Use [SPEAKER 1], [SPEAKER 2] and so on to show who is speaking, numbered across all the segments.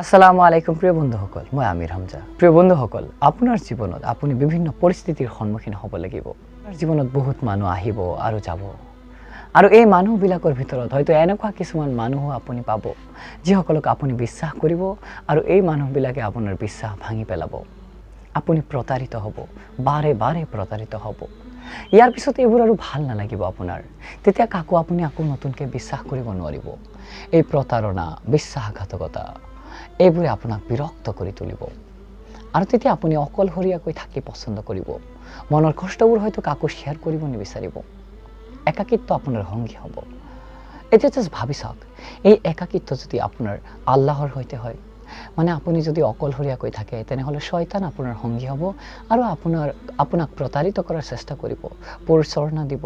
[SPEAKER 1] আসসালামু আলাইকুম প্ৰিয় বন্ধুসকল, মই আমিৰ হামজা। প্ৰিয় বন্ধুসকল, আপোনাৰ জীৱনত আপুনি বিভিন্ন পৰিস্থিতিৰ সন্মুখীন হ'ব লাগিব। আপোনাৰ জীৱনত বহুত মানুহ আহিব আৰু যাব, আৰু এই মানুহবিলাকৰ ভিতৰত হয়তো এনেকুৱা কিছুমান মানুহো আপুনি পাব যিসকলক আপুনি বিশ্বাস কৰিব আৰু এই মানুহবিলাকে আপোনাৰ বিশ্বাস ভাঙি পেলাব। আপুনি প্ৰতাৰিত হ'ব, বাৰে বাৰে প্ৰতাৰিত হ'ব। ইয়াৰ পিছত এইবোৰ আৰু ভাল নালাগিব আপোনাৰ। তেতিয়া কাকো আপুনি আকৌ নতুনকৈ বিশ্বাস কৰিব নোৱাৰিব। এই প্ৰতাৰণা, বিশ্বাসঘাতকতা এইবোৰে আপোনাক বিৰক্ত কৰি তুলিব, আৰু তেতিয়া আপুনি অকলশৰীয়াকৈ থাকি পচন্দ কৰিব। মনৰ কষ্টবোৰ হয়তো কাকো শ্বেয়াৰ কৰিব নিবিচাৰিব। একাকিত্ব আপোনাৰ সংগী হ'ব। এতিয়া জাষ্ট ভাবি চাওক, এই একাকিত্ব যদি আপোনাৰ আল্লাহৰ সৈতে হয়, মানে আপুনি যদি অকলশৰীয়াকৈ থাকে, তেনেহ'লে শয়তান আপোনাৰ সংগী হ'ব আৰু আপোনাক প্ৰতাৰিত কৰাৰ চেষ্টা কৰিব, পৰিচালনা দিব,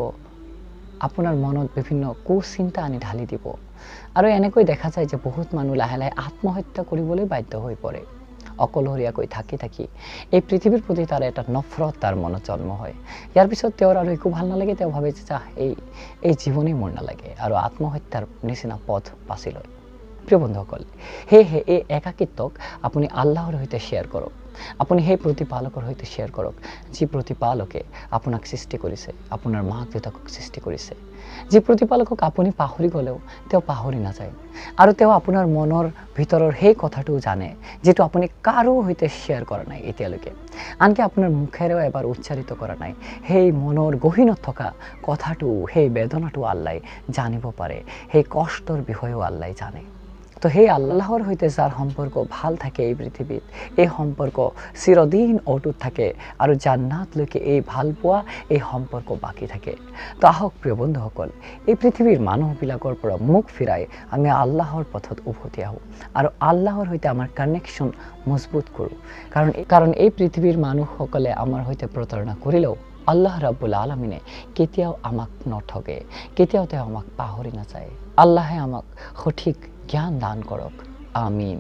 [SPEAKER 1] আপোনাৰ মনত বিভিন্ন কুচিন্তা আনি ঢালি দিব। আৰু এনেকৈ দেখা যায় যে বহুত মানুহ লাহে লাহে আত্মহত্যা কৰিবলৈ বাধ্য হৈ পৰে। অকলশৰীয়াকৈ থাকি থাকি এই পৃথিৱীৰ প্ৰতি তাৰ এটা নফৰত তাৰ মনত জন্ম হয়। ইয়াৰ পিছত তেওঁৰ আৰু একো ভাল নালাগে, তেওঁ ভাবে যে এই জীৱনেই মোৰ নালাগে, আৰু আত্মহত্যাৰ নিচিনা পথ বাছি লয়। প্ৰিয় বন্ধুসকল, সেয়েহে এই একাকিত্বক আপুনি আল্লাহৰ সৈতে শ্বেয়াৰ কৰক। আপুনি সেই প্ৰতিপালকৰ সৈতে শ্বেয়াৰ কৰক, যি প্ৰতিপালকে আপোনাক সৃষ্টি কৰিছে, আপোনাৰ মাক দেউতাকক সৃষ্টি কৰিছে। যি প্ৰতিপালকক আপুনি পাহৰি গ'লেও তেওঁ পাহৰি নাযায়, আৰু তেওঁ আপোনাৰ মনৰ ভিতৰৰ সেই কথাটো জানে যিটো আপুনি কাৰো সৈতে শ্বেয়াৰ কৰা নাই এতিয়ালৈকে, আনকি আপোনাৰ মুখেৰেও এবাৰ উচ্চাৰিত কৰা নাই। সেই মনৰ গহীনত থকা কথাটো, সেই বেদনাটো আল্লাই জানিব পাৰে, সেই কষ্টৰ বিষয়েও আল্লাই জানে। তো সেই আল্লাহৰ সৈতে যাৰ সম্পৰ্ক ভাল থাকে এই পৃথিৱীত, এই সম্পৰ্ক চিৰদিন অটুট থাকে, আৰু জান্নাতলৈকে এই ভালপোৱা, এই সম্পৰ্ক বাকী থাকে। তো আহক প্ৰিয় বন্ধুসকল, এই পৃথিৱীৰ মানুহবিলাকৰ পৰা মুখ ফিৰাই আমি আল্লাহৰ পথত উভতি আহোঁ, আৰু আল্লাহৰ সৈতে আমাৰ কানেকশ্যন মজবুত কৰোঁ। কাৰণ এই পৃথিৱীৰ মানুহসকলে আমাৰ সৈতে প্ৰতাৰণা কৰিলেও আল্লাহ ৰাব্বুল আলামিনে কেতিয়াও আমাক নঠগে, কেতিয়াও তেওঁ আমাক পাহৰি নাযায়। আল্লাহে আমাক সঠিক জ্ঞান দান কৰক। আমিন।